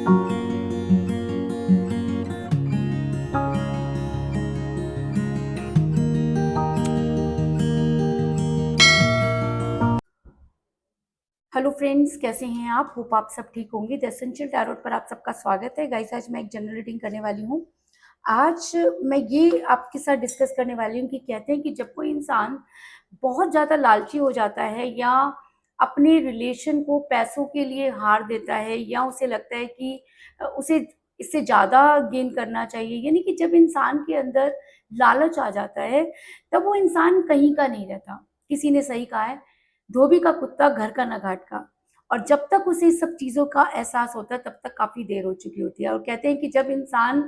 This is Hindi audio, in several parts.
हेलो फ्रेंड्स, कैसे हैं आप? होप आप सब ठीक होंगे। द एसेंशियल टैरोट पर आप सबका स्वागत है। गाइस, आज मैं एक जनरल रीडिंग करने वाली हूँ। आज मैं ये आपके साथ डिस्कस करने वाली हूँ कि कहते हैं कि जब कोई इंसान बहुत ज़्यादा लालची हो जाता है या अपने रिलेशन को पैसों के लिए हार देता है या उसे लगता है कि उसे इससे ज़्यादा गेन करना चाहिए, यानी कि जब इंसान के अंदर लालच आ जाता है, तब वो इंसान कहीं का नहीं रहता। किसी ने सही कहा है, धोबी का कुत्ता घर का न घाट का। और जब तक उसे इस सब चीज़ों का एहसास होता है, तब तक काफ़ी देर हो चुकी होती है। और कहते हैं कि जब इंसान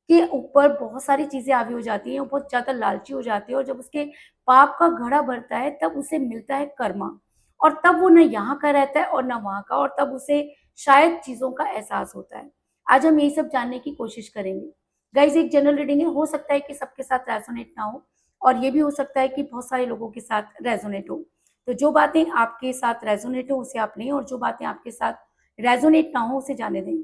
के ऊपर बहुत सारी चीज़ें हावी हो जाती हैं, वो बहुत ज़्यादा लालची हो जाती है और जब उसके पाप का घड़ा भरता है, तब उसे मिलता है कर्मा। और तब वो न यहाँ का रहता है और न वहाँ का, और तब उसे शायद चीज़ों का एहसास होता है। आज हम यही सब जानने की कोशिश करेंगे। गाइज़, एक जनरल रीडिंग है, हो सकता है कि सबके साथ रेजोनेट ना हो, और ये भी हो सकता है कि बहुत सारे लोगों के साथ रेजोनेट हो। तो जो बातें आपके साथ रेजोनेट हो उसे आप लें, और जो बातें आपके साथ रेजोनेट ना हो उसे जाने दें।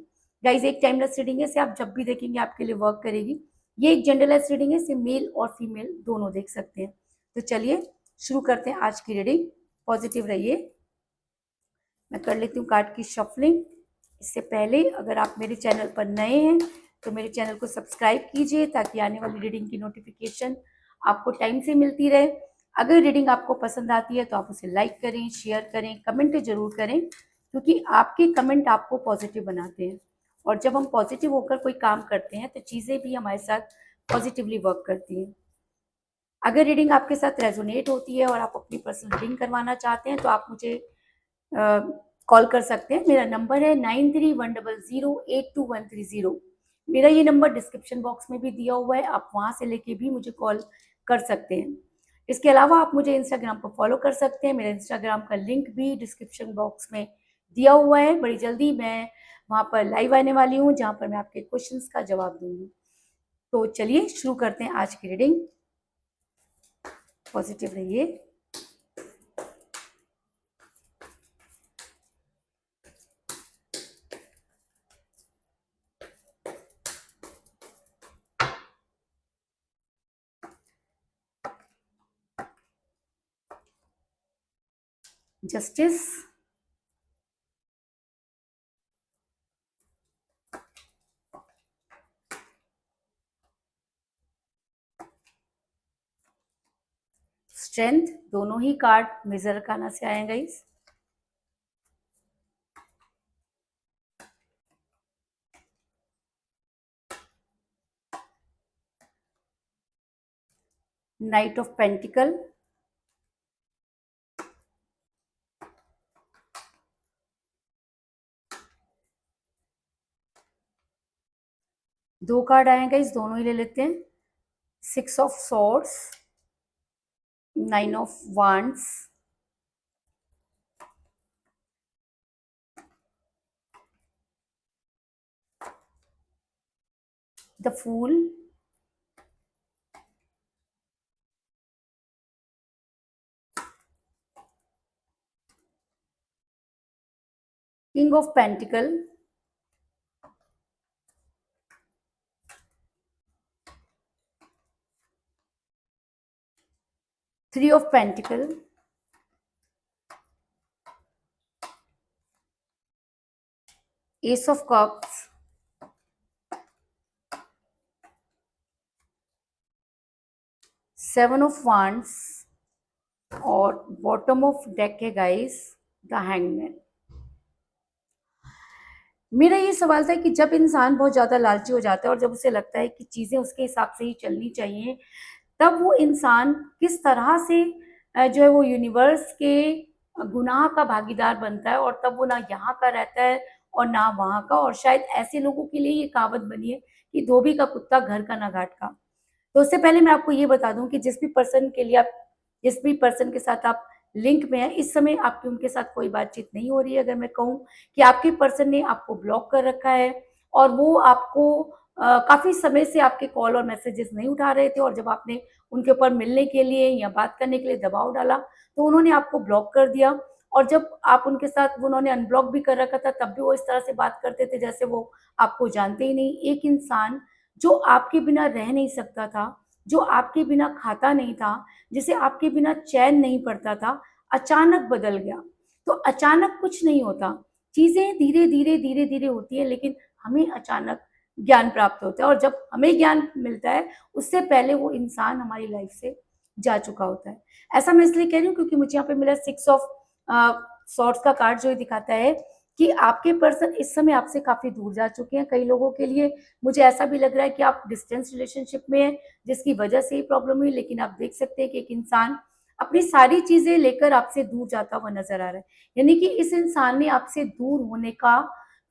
गाइज, एक टाइमलेस रीडिंग है, इसे आप जब भी देखेंगे आपके लिए वर्क करेगी। ये एक जेंडरलेस रीडिंग है, इसे मेल और फीमेल दोनों देख सकते हैं। तो चलिए शुरू करते हैं आज की रीडिंग। पॉजिटिव रहिए। मैं कर लेती हूँ कार्ड की शफलिंग। इससे पहले अगर आप मेरे चैनल पर नए हैं तो मेरे चैनल को सब्सक्राइब कीजिए, ताकि आने वाली रीडिंग की नोटिफिकेशन आपको टाइम से मिलती रहे। अगर रीडिंग आपको पसंद आती है तो आप उसे लाइक करें, शेयर करें, कमेंट जरूर करें, क्योंकि आपके कमेंट आपको पॉजिटिव बनाते हैं। और जब हम पॉजिटिव होकर कोई काम करते हैं तो चीज़ें भी हमारे साथ पॉजिटिवली वर्क करती हैं। अगर रीडिंग आपके साथ रेजोनेट होती है और आप अपनी पर्सनल रीडिंग करवाना चाहते हैं तो आप मुझे कॉल कर सकते हैं। मेरा नंबर है 9310082130। मेरा ये नंबर डिस्क्रिप्शन बॉक्स में भी दिया हुआ है, आप वहाँ से लेके भी मुझे कॉल कर सकते हैं। इसके अलावा आप मुझे इंस्टाग्राम पर फॉलो कर सकते हैं। मेरा इंस्टाग्राम का लिंक भी डिस्क्रिप्शन बॉक्स में दिया हुआ है। बड़ी जल्दी मैं वहाँ पर लाइव आने वाली हूँ, जहाँ पर मैं आपके क्वेश्चंस का जवाब दूंगी। तो चलिए शुरू करते हैं आज की रीडिंग। पॉजिटिव रहिए। जस्टिस, स्ट्रेंथ, दोनों ही कार्ड मेजर अरकाना से आए गाइस। नाइट ऑफ पेंटिकल, दो कार्ड आए गाइस, दोनों ही ले लेते हैं। Six of swords, nine of wands, the fool, king of pentacle, three of pentacle, ace of cups, seven of wands, और बॉटम ऑफ डेक है गाइस द हैंगमैन। मेरा ये सवाल था कि जब इंसान बहुत ज्यादा लालची हो जाता है और जब उसे लगता है कि चीजें उसके हिसाब से ही चलनी चाहिए, तब वो इंसान किस तरह से जो है वो यूनिवर्स के गुनाह का भागीदार बनता है, और तब वो ना यहाँ का रहता है और ना वहाँ का। और शायद ऐसे लोगों के लिए ये कहावत बनी है कि धोबी का कुत्ता घर का ना घाट का। तो उससे पहले मैं आपको ये बता दूं कि जिस भी पर्सन के साथ आप लिंक में है, इस समय आपकी उनके साथ कोई बातचीत नहीं हो रही है। अगर मैं कहूँ कि आपके पर्सन ने आपको ब्लॉक कर रखा है और वो आपको काफी समय से आपके कॉल और मैसेजेस नहीं उठा रहे थे, और जब आपने उनके ऊपर मिलने के लिए या बात करने के लिए दबाव डाला तो उन्होंने आपको ब्लॉक कर दिया। और जब आप उनके साथ, उन्होंने अनब्लॉक भी कर रखा था, तब भी वो इस तरह से बात करते थे जैसे वो आपको जानते ही नहीं। एक इंसान जो आपके बिना रह नहीं सकता था, जो आपके बिना खाता नहीं था, जिसे आपके बिना चैन नहीं पड़ता था, अचानक बदल गया। तो अचानक कुछ नहीं होता, चीज़ें धीरे-धीरे, धीरे-धीरे होती है, लेकिन हमें अचानक ज्ञान प्राप्त होता है, और जब हमें ज्ञान मिलता है, उससे पहले वो इंसान हमारी लाइफ से जा चुका होता है। ऐसा मैं इसलिए कह रही हूँ क्योंकि मुझे यहाँ पे मिला 6 ऑफ सॉर्ड्स का कार्ड, जो ये दिखाता है कि आपके पर्सन इस समय आपसे काफ़ी दूर जा चुके हैं। कई लोगों के लिए मुझे ऐसा भी लग रहा है कि आप डिस्टेंस रिलेशनशिप में हैं, जिसकी वजह से ये प्रॉब्लम हुई, लेकिन आप देख सकते हैं कि एक इंसान अपनी सारी चीज़ें लेकर आपसे दूर जाता हुआ नज़र आ रहा है। यानी कि इस इंसान ने आपसे दूर होने का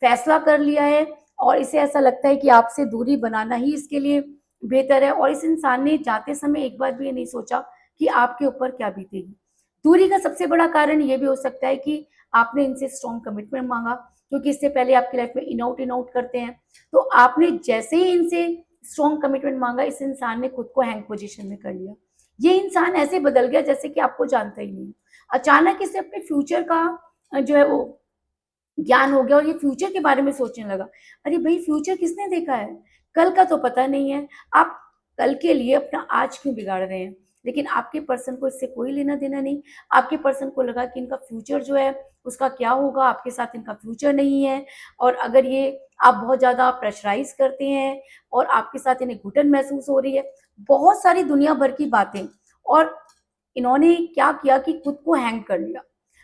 फैसला कर लिया है, और इसे ऐसा लगता है कि आपसे दूरी बनाना ही इसके लिए बेहतर है, और इस इंसान ने जाते समय एक बार भी ये नहीं सोचा कि आपके ऊपर क्या बीतेगी। दूरी का सबसे बड़ा कारण ये भी हो सकता है कि आपने इनसे स्ट्रॉन्ग कमिटमेंट माँगा, क्योंकि इससे पहले आपकी लाइफ में इन आउट करते हैं। तो आपने जैसे ही इनसे स्ट्रॉन्ग कमिटमेंट माँगा, इस इंसान ने खुद को हैंग पोज़ीशन में कर लिया। ये इंसान ऐसे बदल गया जैसे कि आपको जानता ही नहीं। अचानक इसे अपने फ्यूचर का जो है वो ज्ञान हो गया, और ये फ्यूचर के बारे में सोचने लगा। अरे भई, फ्यूचर किसने देखा है? कल का तो पता नहीं है। आप कल के लिए अपना आज क्यों बिगाड़ रहे हैं? लेकिन आपके पर्सन को इससे कोई लेना-देना नहीं। आपके पर्सन को लगा कि इनका फ्यूचर जो है उसका क्या होगा, आपके साथ इनका फ्यूचर नहीं है, और अगर ये आप बहुत ज़्यादा प्रेशराइज़ करते हैं और आपके साथ इन्हें घुटन महसूस हो रही है, बहुत सारी दुनिया भर की बातें, और इन्होंने क्या किया कि खुद को हैंग कर लिया।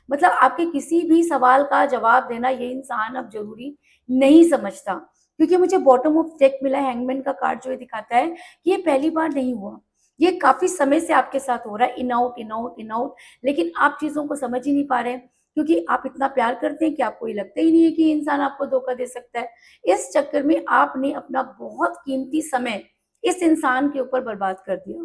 मतलब आपके किसी भी सवाल का जवाब देना ये इंसान अब ज़रूरी नहीं समझता, क्योंकि मुझे बॉटम ऑफ डेक मिला है, हैंगमैन का कार्ड, जो ये दिखाता है कि ये पहली बार नहीं हुआ। ये काफ़ी समय से आपके साथ हो रहा है, in out, in out, in out, लेकिन आप चीज़ों को समझ ही नहीं पा रहे हैं, क्योंकि आप इतना प्यार करते हैं कि आपको ये लगता ही नहीं है कि ये इंसान आपको धोखा दे सकता है। इस चक्कर में आपने अपना बहुत कीमती समय इस इंसान के ऊपर बर्बाद कर दिया।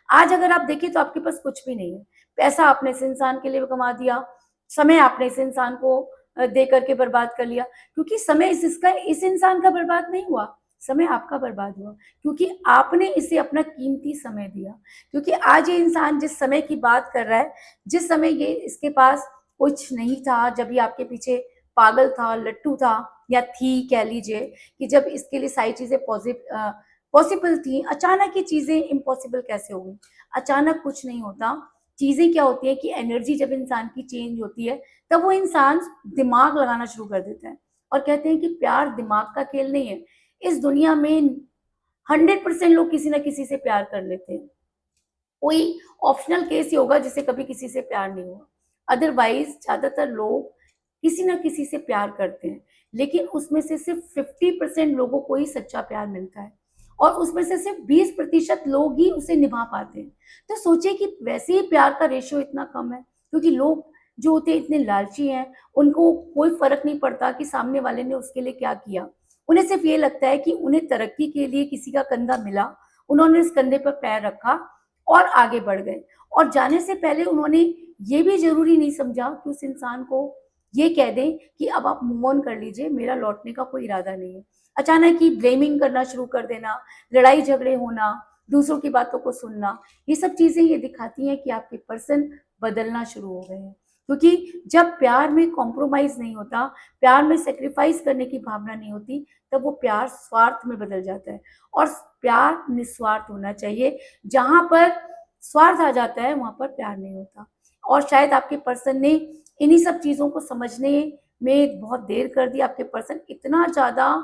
आज अगर आप देखें तो आपके पास कुछ भी नहीं है। पैसा आपने इस इंसान के लिए कमा दिया, समय आपने इस इंसान को दे करके बर्बाद कर लिया, क्योंकि समय इस इंसान का बर्बाद नहीं हुआ, समय आपका बर्बाद हुआ, क्योंकि आपने इसे अपना कीमती समय दिया। क्योंकि आज ये इंसान जिस समय की बात कर रहा है, जिस समय ये इसके पास कुछ नहीं था, जब ये आपके पीछे पागल था, लट्टू था, या थी कह लीजिए, कि जब इसके लिए सारी चीज़ें पॉसिबल थी, अचानक ये चीज़ें इम्पॉसिबल कैसे हो गई? अचानक कुछ नहीं होता। चीज़ें क्या होती है कि एनर्जी जब इंसान की चेंज होती है, तब वो इंसान दिमाग लगाना शुरू कर देता है, और कहते हैं कि प्यार दिमाग का खेल नहीं है। इस दुनिया में 100% लोग किसी न किसी से प्यार कर लेते हैं। कोई ऑप्शनल केस ही होगा जिसे कभी किसी से प्यार नहीं हुआ। अदरवाइज़ ज़्यादातर लोग किसी न किसी से प्यार करते हैं, लेकिन उसमें से सिर्फ़ 50% लोगों को ही सच्चा प्यार मिलता है, और उसमें से सिर्फ़ 20% लोग ही उसे निभा पाते हैं। तो सोचिए कि वैसे ही प्यार का रेशियो इतना कम है, क्योंकि लोग जो होते हैं इतने लालची हैं, उनको कोई फ़र्क नहीं पड़ता कि सामने वाले ने उसके लिए क्या किया। उन्हें सिर्फ़ ये लगता है कि उन्हें तरक्की के लिए किसी का कंधा मिला, उन्होंने उस कंधे पर पैर रखा और आगे बढ़ गए, और जाने से पहले उन्होंने ये भी ज़रूरी नहीं समझा कि उस इंसान को ये कह दें कि अब आप मूव ऑन कर लीजिए, मेरा लौटने का कोई इरादा नहीं है। अचानक ही ब्लेमिंग करना शुरू कर देना, लड़ाई झगड़े होना, दूसरों की बातों को सुनना, ये सब चीज़ें ये दिखाती हैं कि आपके पर्सन बदलना शुरू हो गए हैं। क्योंकि जब प्यार में कॉम्प्रोमाइज़ नहीं होता, प्यार में सैक्रिफाइस करने की भावना नहीं होती, तब वो प्यार स्वार्थ में बदल जाता है, और प्यार निस्वार्थ होना चाहिए। जहाँ पर स्वार्थ आ जाता है, वहाँ पर प्यार नहीं होता, और शायद आपके पर्सन ने इन्हीं सब चीज़ों को समझने में बहुत देर कर दी। आपके पर्सन इतना ज़्यादा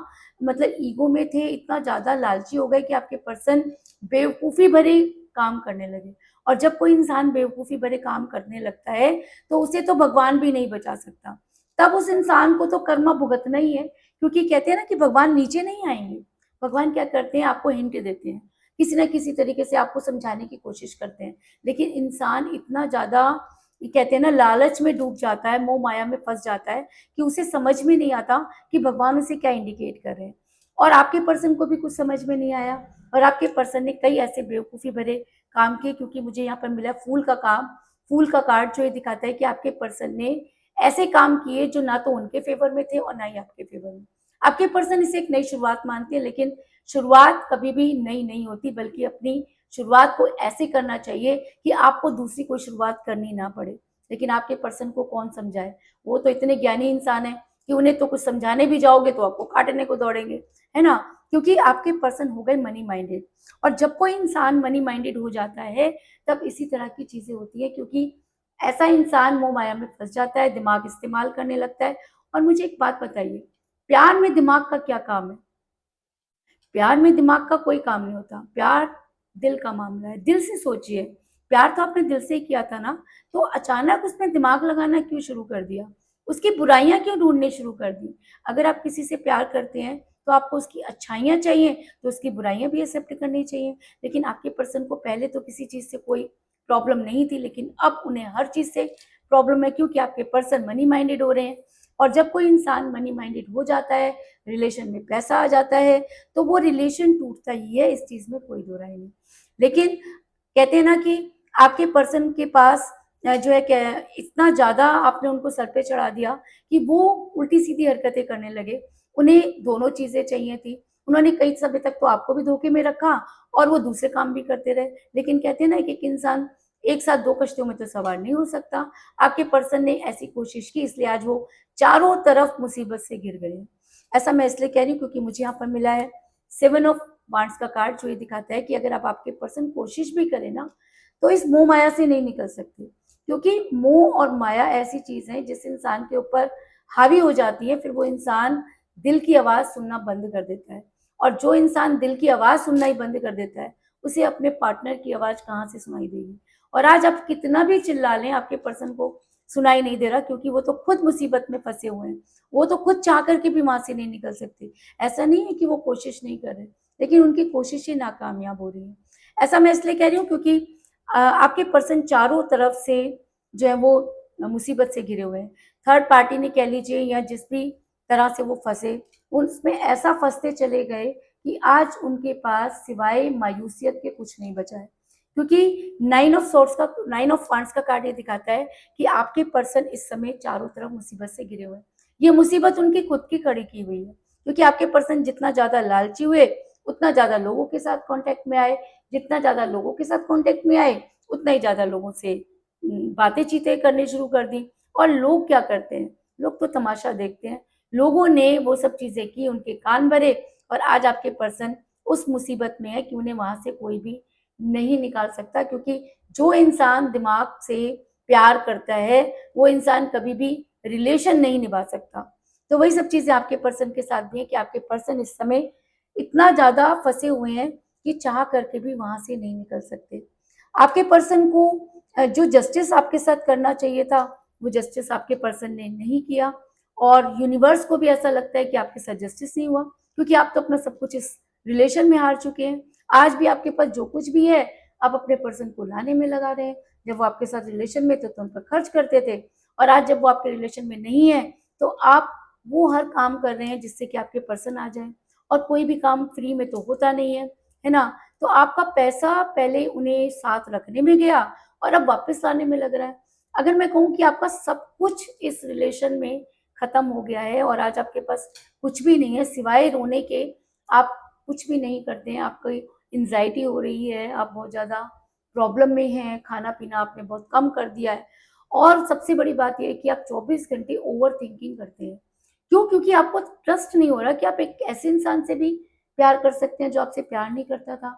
मतलब ईगो में थे, इतना ज़्यादा लालची हो गए कि आपके पर्सन बेवकूफ़ी भरे काम करने लगे, और जब कोई इंसान बेवकूफ़ी भरे काम करने लगता है, तो उसे तो भगवान भी नहीं बचा सकता। तब उस इंसान को तो कर्मा भुगतना ही है, क्योंकि कहते हैं ना कि भगवान नीचे नहीं आएँगे। भगवान क्या करते हैं, आपको हिंट देते हैं, किसी न किसी तरीके से आपको समझाने की कोशिश करते हैं। लेकिन इंसान इतना ज़्यादा, ये कहते हैं ना, लालच में डूब जाता है, मोह माया में फँस जाता है, कि उसे समझ में नहीं आता कि भगवान उसे क्या इंडिकेट कर रहे हैं। और आपके पर्सन को भी कुछ समझ में नहीं आया, और आपके पर्सन ने कई ऐसे बेवकूफ़ी भरे काम किए, क्योंकि मुझे यहाँ पर मिला फूल का काम, फूल का कार्ड, जो ये दिखाता है कि आपके पर्सन ने ऐसे काम किए जो ना तो उनके फ़ेवर में थे और ना ही आपके फ़ेवर में। आपके पर्सन इसे एक नई शुरुआत मानते हैं, लेकिन शुरुआत कभी भी नई नहीं होती, बल्कि अपनी शुरुआत को ऐसे करना चाहिए कि आपको दूसरी कोई शुरुआत करनी ना पड़े। लेकिन आपके पर्सन को कौन समझाए। वो तो इतने ज्ञानी इंसान है कि उन्हें तो कुछ समझाने भी जाओगे तो आपको काटने को दौड़ेंगे, है ना। क्योंकि आपके पर्सन हो गए मनी माइंडेड, और जब कोई इंसान मनी माइंडेड हो जाता है तब इसी तरह की चीजें होती है, क्योंकि ऐसा इंसान मोह माया में फंस जाता है, दिमाग इस्तेमाल करने लगता है। और मुझे एक बात बताइए, प्यार में दिमाग का क्या काम है? प्यार में दिमाग का कोई काम नहीं होता। प्यार दिल का मामला है। दिल से सोचिए, प्यार तो आपने दिल से ही किया था ना, तो अचानक उसमें दिमाग लगाना क्यों शुरू कर दिया? उसकी बुराइयां क्यों ढूंढने शुरू कर दी? अगर आप किसी से प्यार करते हैं तो आपको उसकी अच्छाइयां चाहिए, तो उसकी बुराइयां भी एक्सेप्ट करनी चाहिए। लेकिन आपके पर्सन को पहले तो किसी चीज से कोई प्रॉब्लम नहीं थी, लेकिन अब उन्हें हर चीज से प्रॉब्लम है, क्योंकि आपके पर्सन मनी माइंडेड हो रहे हैं। और जब कोई इंसान मनी माइंडेड हो जाता है, रिलेशन में पैसा आ जाता है, तो वो रिलेशन टूटता ही है, इस चीज में कोई दो राय नहीं। लेकिन कहते हैं ना कि आपके पर्सन के पास जो है क्या, इतना ज्यादा आपने उनको सर पे चढ़ा दिया कि वो उल्टी सीधी हरकतें करने लगे। उन्हें दोनों चीजें चाहिए थी। उन्होंने कई समय तक तो आपको भी धोखे में रखा और वो दूसरे काम भी करते रहे। लेकिन कहते हैं ना कि एक इंसान एक साथ दो कश्तियों में तो सवार नहीं हो सकता। आपके पर्सन ने ऐसी कोशिश की, इसलिए आज वो चारों तरफ मुसीबत से घिर गए। ऐसा मैं इसलिए कह रही हूँ क्योंकि मुझे यहाँ पर मिला है 7 ऑफ वांड्स का कार्ड, जो ये दिखाता है कि अगर आप आपके पर्सन कोशिश भी करें ना, तो इस मोह माया से नहीं निकल सकते। क्योंकि मोह और माया ऐसी चीज है जिस इंसान के ऊपर हावी हो जाती है, फिर वो इंसान दिल की आवाज सुनना बंद कर देता है। और जो इंसान दिल की आवाज सुनना ही बंद कर देता है, उसे अपने पार्टनर की आवाज कहाँ से सुनाई देगी। और आज आप कितना भी चिल्ला लें, आपके पर्सन को सुनाई नहीं दे रहा, क्योंकि वो तो खुद मुसीबत में फंसे हुए हैं। वो तो खुद चाह करके भी वहां से नहीं निकल सकते। ऐसा नहीं है कि वो कोशिश नहीं कर रहे, लेकिन उनकी कोशिशें नाकामयाब हो रही है। ऐसा मैं इसलिए कह रही हूँ क्योंकि आपके पर्सन चारों तरफ से जो है वो मुसीबत से घिरे हुए हैं। थर्ड पार्टी ने कह लीजिए, या जिस भी तरह से वो फंसे, उसमें ऐसा फंसते चले गए कि आज उनके पास सिवाय मायूसियत के कुछ नहीं बचा है। क्योंकि 9 ऑफ वांड्स का कार्ड ये दिखाता है कि आपके पर्सन इस समय चारों तरफ मुसीबत से घिरे हुए हैं। ये मुसीबत उनकी खुद की खड़ी की हुई है, क्योंकि आपके पर्सन जितना ज्यादा लालची हुए, उतना ज्यादा लोगों के साथ कांटेक्ट में आए। जितना ज्यादा लोगों के साथ कांटेक्ट में आए, उतना ही ज्यादा लोगों से बातें चीतें करनी शुरू कर दी। और लोग क्या करते हैं? लोग तो तमाशा देखते हैं। लोगों ने वो सब चीजें की, उनके कान भरे, और आज आपके पर्सन उस मुसीबत में है कि उन्हें वहां से कोई भी नहीं निकाल सकता। क्योंकि जो इंसान दिमाग से प्यार करता है, वो इंसान कभी भी रिलेशन नहीं निभा सकता। तो वही सब चीजें आपके पर्सन के साथ भी है कि आपके पर्सन इस समय इतना ज्यादा फंसे हुए हैं कि चाह करके भी वहां से नहीं निकल सकते। आपके पर्सन को जो जस्टिस आपके साथ करना चाहिए था, वो जस्टिस आपके पर्सन ने नहीं किया। और यूनिवर्स को भी ऐसा लगता है कि आपके साथ जस्टिस नहीं हुआ, क्योंकि आप तो अपना सब कुछ इस रिलेशन में हार चुके हैं। आज भी आपके पास जो कुछ भी है, आप अपने पर्सन को लाने में लगा रहे हैं। जब वो आपके साथ रिलेशन में थे तो उन पर खर्च करते थे, और आज जब वो आपके रिलेशन में नहीं है, तो आप वो हर काम कर रहे हैं जिससे कि आपके पर्सन आ जाए। और कोई भी काम फ्री में तो होता नहीं है ना। तो आपका पैसा पहले उन्हें साथ रखने में गया और अब वापस लाने में लग रहा है। अगर मैं कहूँ कि आपका सब कुछ इस रिलेशन में खत्म हो गया है और आज आपके पास कुछ भी नहीं है सिवाय रोने के, आप कुछ भी नहीं करते हैं, आपको एंजाइटी हो रही है, आप बहुत ज़्यादा प्रॉब्लम में हैं, खाना पीना आपने बहुत कम कर दिया है, और सबसे बड़ी बात यह है कि आप 24 घंटे ओवर थिंकिंग करते हैं। क्यों? क्योंकि आपको ट्रस्ट नहीं हो रहा कि आप एक ऐसे इंसान से भी प्यार कर सकते हैं जो आपसे प्यार नहीं करता था।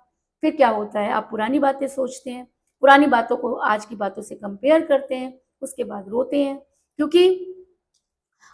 फिर क्या होता है, आप पुरानी बातें सोचते हैं, पुरानी बातों को आज की बातों से कंपेयर करते हैं, उसके बाद रोते हैं। क्योंकि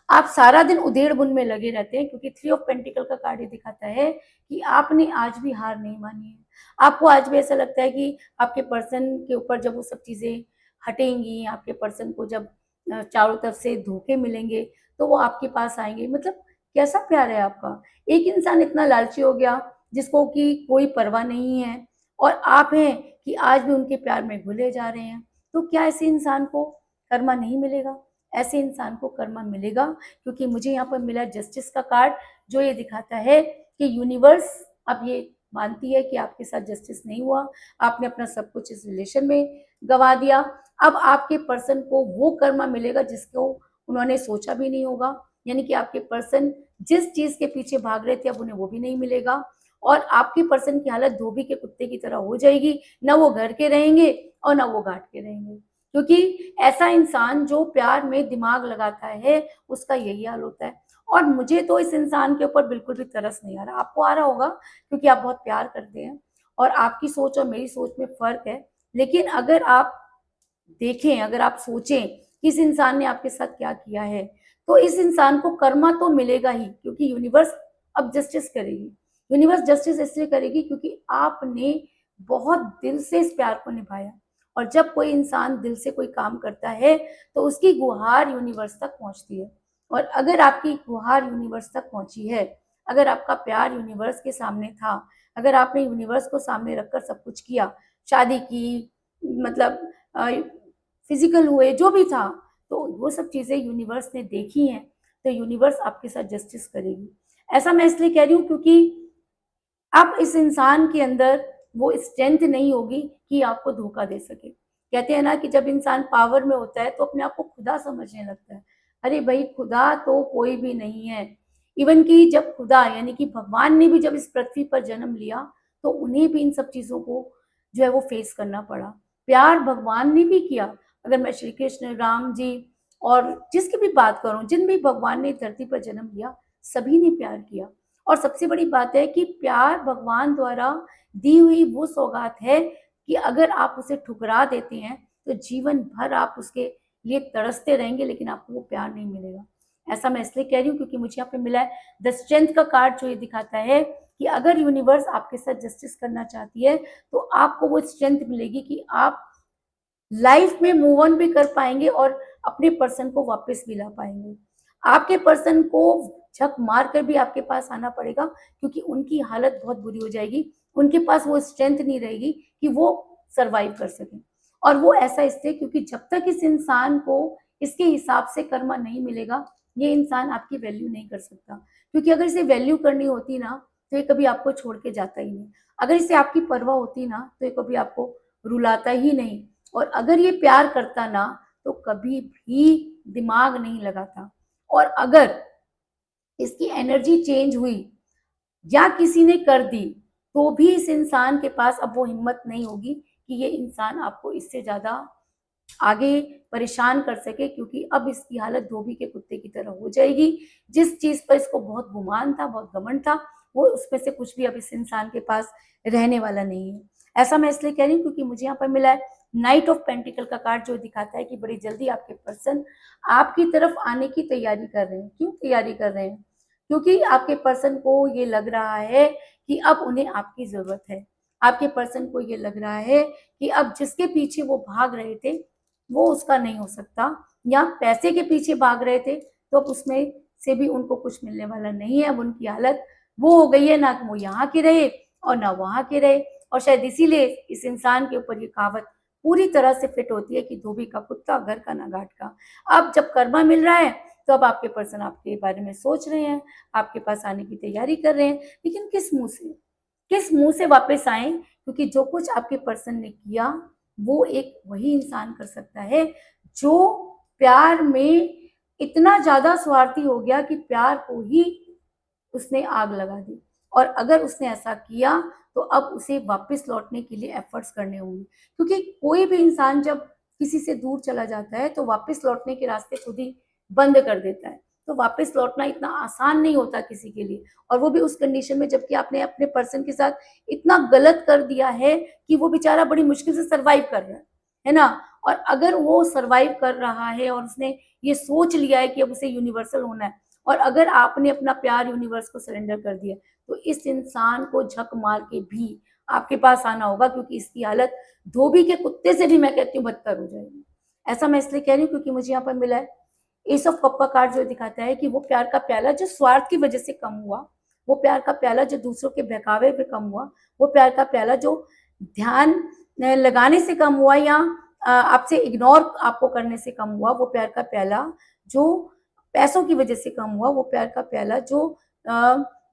आप सारा दिन उधेड़-बुन में लगे रहते हैं, क्योंकि 3 ऑफ पेंटिकल का कार्ड ये दिखाता है कि आपने आज भी हार नहीं मानी है। आपको आज भी ऐसा लगता है कि आपके पर्सन के ऊपर जब वो सब चीज़ें हटेंगी, आपके पर्सन को जब चारों तरफ से धोखे मिलेंगे, तो वो आपके पास आएँगे। मतलब कैसा प्यार है आपका? एक इंसान इतना लालची हो गया जिसको कि कोई परवाह नहीं है, और आप हैं कि आज भी उनके प्यार में घुले जा रहे हैं। तो क्या ऐसे इंसान को कर्मा नहीं मिलेगा? ऐसे इंसान को कर्मा मिलेगा, क्योंकि मुझे यहाँ पर मिला जस्टिस का कार्ड, जो ये दिखाता है कि यूनिवर्स अब ये मानती है कि आपके साथ जस्टिस नहीं हुआ, आपने अपना सब कुछ इस रिलेशन में गवा दिया। अब आपके पर्सन को वो कर्मा मिलेगा जिसको उन्होंने सोचा भी नहीं होगा। यानी कि आपके पर्सन जिस चीज के पीछे भाग रहे थे, अब उन्हें वो भी नहीं मिलेगा, और आपके पर्सन की हालत धोबी के कुत्ते की तरह हो जाएगी। ना वो घर के रहेंगे और ना वो घाट के रहेंगे। क्योंकि ऐसा इंसान जो प्यार में दिमाग लगाता है उसका यही हाल होता है। और मुझे तो इस इंसान के ऊपर बिल्कुल भी तरस नहीं आ रहा, आपको आ रहा होगा क्योंकि आप बहुत प्यार करते हैं और आपकी सोच और मेरी सोच में फ़र्क है। लेकिन अगर आप देखें, अगर आप सोचें कि इस इंसान ने आपके साथ क्या किया है, तो इस इंसान को कर्मा तो मिलेगा ही, क्योंकि यूनिवर्स अब जस्टिस करेगी। यूनिवर्स जस्टिस इसलिए करेगी क्योंकि आपने बहुत दिल से इस प्यार को निभाया। और जब कोई इंसान दिल से कोई काम करता है तो उसकी गुहार यूनिवर्स तक पहुंचती है। और अगर आपकी गुहार यूनिवर्स तक पहुंची है, अगर आपका प्यार यूनिवर्स के सामने था, अगर आपने यूनिवर्स को सामने रखकर सब कुछ किया, शादी की, मतलब फिजिकल हुए, जो भी था, तो वो सब चीज़ें यूनिवर्स ने देखी हैं, तो यूनिवर्स आपके साथ जस्टिस करेगी। ऐसा मैं इसलिए कह रही हूँ क्योंकि अब इस इंसान के अंदर वो स्ट्रेंथ नहीं होगी कि आपको धोखा दे सके। कहते हैं ना कि जब इंसान पावर में होता है तो अपने आप को खुदा समझने लगता है। अरे भाई, खुदा तो कोई भी नहीं है। इवन कि जब खुदा यानी कि भगवान ने भी जब इस पृथ्वी पर जन्म लिया तो उन्हें भी इन सब चीज़ों को जो है वो फेस करना पड़ा। प्यार भगवान ने भी किया। अगर मैं श्री कृष्ण, राम जी और जिसकी भी बात करूँ, जिन भी भगवान ने धरती पर जन्म लिया, सभी ने प्यार किया। और सबसे बड़ी बात है कि प्यार भगवान द्वारा दी हुई वो सौगात है कि अगर आप उसे ठुकरा देते हैं तो जीवन भर आप उसके लिए तरसते रहेंगे, लेकिन आपको वो प्यार नहीं मिलेगा। ऐसा मैं इसलिए कह रही हूँ क्योंकि मुझे यहाँ पे मिला है द स्ट्रेंथ का कार्ड, जो ये दिखाता है कि अगर यूनिवर्स आपके साथ जस्टिस करना चाहती है तो आपको वो स्ट्रेंथ मिलेगी कि आप लाइफ में मूव ऑन भी कर पाएंगे और अपने पर्सन को वापस भी ला पाएंगे। आपके पर्सन को झक मार कर भी आपके पास आना पड़ेगा क्योंकि उनकी हालत बहुत बुरी हो जाएगी। उनके पास वो स्ट्रेंथ नहीं रहेगी कि वो सर्वाइव कर सकें। और वो ऐसा इसलिए क्योंकि जब तक इस इंसान को इसके हिसाब से कर्मा नहीं मिलेगा, ये इंसान आपकी वैल्यू नहीं कर सकता। क्योंकि अगर इसे वैल्यू करनी होती ना तो ये कभी आपको छोड़ के जाता ही नहीं। अगर इसे आपकी परवाह होती ना तो ये कभी आपको रुलाता ही नहीं। और अगर ये प्यार करता ना तो कभी भी दिमाग नहीं लगाता। और अगर इसकी एनर्जी चेंज हुई या किसी ने कर दी तो भी इस इंसान के पास अब वो हिम्मत नहीं होगी कि ये इंसान आपको इससे ज्यादा आगे परेशान कर सके, क्योंकि अब इसकी हालत धोबी के कुत्ते की तरह हो जाएगी। जिस चीज पर इसको बहुत गुमान था, बहुत घमंड था, वो उसमें से कुछ भी अब इस इंसान के पास रहने वाला नहीं है। ऐसा मैं इसलिए कह रही हूँ क्योंकि मुझे यहाँ पर मिला है नाइट ऑफ पेंटिकल का कार्ड, जो दिखाता है कि बड़ी जल्दी आपके पर्सन आपकी तरफ आने की तैयारी कर रहे हैं। क्यों तैयारी कर रहे हैं? क्योंकि आपके पर्सन को ये लग रहा है कि अब उन्हें आपकी जरूरत है। आपके पर्सन को ये लग रहा है कि अब जिसके पीछे वो भाग रहे थे वो उसका नहीं हो सकता, या पैसे के पीछे भाग रहे थे तो अब उसमें से भी उनको कुछ मिलने वाला नहीं है। अब उनकी हालत वो हो गई है, ना वो यहाँ के रहे और ना वहां के रहे। और शायद इसीलिए इस इंसान के ऊपर ये कहावत पूरी तरह से फिट होती है कि धोबी का कुत्ता घर का ना घाट का। अब जब कर्मा मिल रहा है तो अब आपके पर्सन आपके बारे में सोच रहे हैं, आपके पास आने की तैयारी कर रहे हैं, लेकिन किस मुंह से, किस मुंह से वापस आए? क्योंकि जो कुछ आपके पर्सन ने किया वो एक वही इंसान कर सकता है जो प्यार में इतना ज्यादा स्वार्थी हो गया कि प्यार को ही उसने आग लगा दी। और अगर उसने ऐसा किया तो अब उसे वापस लौटने के लिए एफर्ट्स करने होंगे, क्योंकि कोई भी इंसान जब किसी से दूर चला जाता है तो वापस लौटने के रास्ते खुद ही बंद कर देता है। तो वापस लौटना इतना आसान नहीं होता किसी के लिए, और वो भी उस कंडीशन में जबकि आपने अपने पर्सन के साथ इतना गलत कर दिया है कि वो बेचारा बड़ी मुश्किल से सरवाइव कर रहा है ना। और अगर वो सरवाइव कर रहा है और उसने ये सोच लिया है कि अब उसे यूनिवर्सल होना है, और अगर आपने अपना प्यार यूनिवर्स को सरेंडर कर दिया, तो इस इंसान को झक मार के भी आपके पास आना होगा, क्योंकि इसकी हालत धोबी के कुत्ते से भी मैं कहती हूँ बदतर हो जाएगी। ऐसा मैं इसलिए कह रही हूँ क्योंकि मुझे यहाँ पर मिला है एस ऑफ कप का कार्ड, जो दिखाता है कि वो प्यार का प्याला जो स्वार्थ की वजह से कम हुआ, वो प्यार का प्याला जो दूसरों के बहकावे पे कम हुआ, वो प्यार का प्याला जो ध्यान लगाने से कम हुआ या आपसे इग्नोर आपको करने से कम हुआ, वो प्यार का प्याला जो पैसों की वजह से कम हुआ, वो प्यार का प्याला जो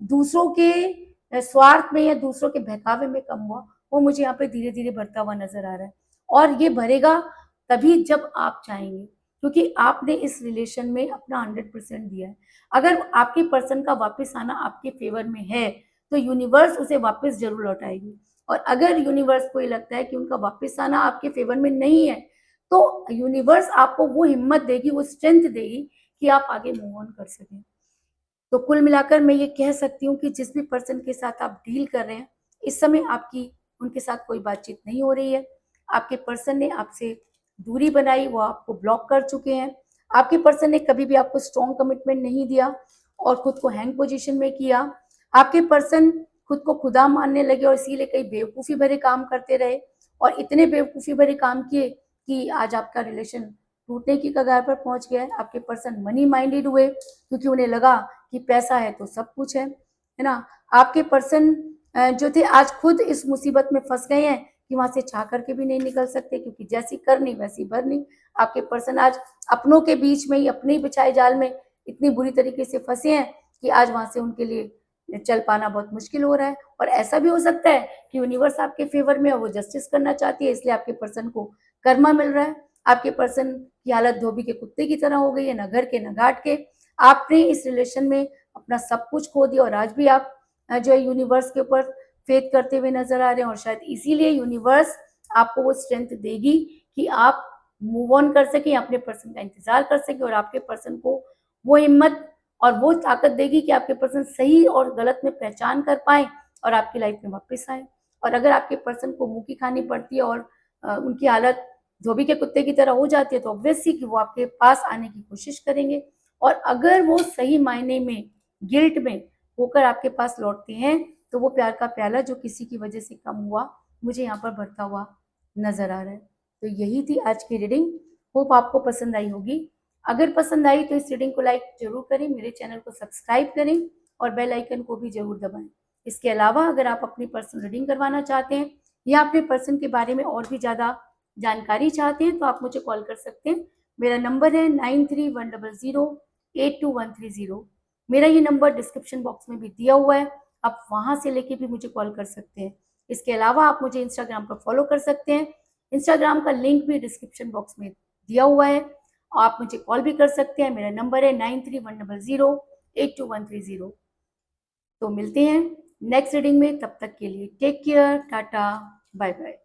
दूसरों के स्वार्थ में या दूसरों के बहकावे में कम हुआ, वो मुझे यहाँ पे धीरे धीरे भरता हुआ नजर आ रहा है। और ये भरेगा तभी जब आप चाहेंगे, क्योंकि आपने इस रिलेशन में अपना 100% दिया है। अगर आपके पर्सन का वापस आना आपके फेवर में है तो यूनिवर्स उसे वापस जरूर लौटाएगी। और अगर यूनिवर्स को ये लगता है कि उनका वापस आना आपके फेवर में नहीं है तो यूनिवर्स आपको वो हिम्मत देगी, वो स्ट्रेंथ देगी कि आप आगे मूव ऑन कर सकें। तो कुल मिलाकर मैं ये कह सकती हूँ कि जिस भी पर्सन के साथ आप डील कर रहे हैं, इस समय आपकी उनके साथ कोई बातचीत नहीं हो रही है। आपके पर्सन ने आपसे दूरी बनाई, वो आपको ब्लॉक कर चुके हैं। आपके पर्सन ने कभी भी आपको स्ट्रॉन्ग कमिटमेंट नहीं दिया और खुद को हैंग पोजीशन में किया। आपके पर्सन खुद को खुदा मानने लगे और इसीलिए कई बेवकूफ़ी भरे काम करते रहे और इतने बेवकूफ़ी भरे काम किए कि आज आपका रिलेशन टूटने की कगार पर पहुंच गया है। आपके पर्सन मनी माइंडेड हुए क्योंकि उन्हें लगा कि पैसा है तो सब कुछ है ना। आपके पर्सन जो थे आज खुद इस मुसीबत में फंस गए हैं कि वहां से चाह करके भी नहीं निकल सकते, क्योंकि जैसी करनी वैसी भरनी। आपके पर्सन आज अपनों के बीच में ही, अपने ही बिछाए जाल में इतनी बुरी तरीके से फंसे हैं कि आज वहां से उनके लिए चल पाना बहुत मुश्किल हो रहा है। और ऐसा भी हो सकता है कि यूनिवर्स आपके फेवर में है, वो जस्टिस करना चाहती है, इसलिए आपके पर्सन को कर्मा मिल रहा है। आपके पर्सन की हालत धोबी के कुत्ते की तरह हो गई है, ना घर के ना घाट के। आपने इस रिलेशन में अपना सब कुछ खो दिया और आज भी आप जो है यूनिवर्स के ऊपर फेथ करते हुए नजर आ रहे हैं। और शायद इसीलिए यूनिवर्स आपको वो स्ट्रेंथ देगी कि आप मूव ऑन कर सकें, अपने पर्सन का इंतजार कर सकें और आपके पर्सन को वो हिम्मत और वो ताकत देगी कि आपके पर्सन सही और गलत में पहचान कर पाए और आपकी लाइफ में वापस आए। और अगर आपके पर्सन को मुंह की खानी पड़ती है और उनकी हालत धोबी के कुत्ते की तरह हो जाती है, तो ऑब्वियसली कि वो आपके पास आने की कोशिश करेंगे। और अगर वो सही मायने में गिल्ट में होकर आपके पास लौटते हैं, तो वो प्यार का प्याला जो किसी की वजह से कम हुआ, मुझे यहाँ पर भरता हुआ नजर आ रहा है। तो यही थी आज की रीडिंग। होप आपको पसंद आई होगी। अगर पसंद आई तो इस रीडिंग को लाइक जरूर करें, मेरे चैनल को सब्सक्राइब करें और बेल आइकन को भी जरूर दबाएं। इसके अलावा अगर आप अपनी पर्सनल रीडिंग करवाना चाहते हैं या अपने पर्सन के बारे में और भी ज़्यादा जानकारी चाहते हैं, तो आप मुझे कॉल कर सकते हैं। मेरा नंबर है 9310082130। मेरा ये नंबर डिस्क्रिप्शन बॉक्स में भी दिया हुआ है, आप वहाँ से लेके भी मुझे कॉल कर सकते हैं। इसके अलावा आप मुझे इंस्टाग्राम पर फॉलो कर सकते हैं, इंस्टाग्राम का लिंक भी डिस्क्रिप्शन बॉक्स में दिया हुआ है। आप मुझे कॉल भी कर सकते हैं, मेरा नंबर है 9310082130। तो मिलते हैं नेक्स्ट रीडिंग में, तब तक के लिए take care, tata, bye bye.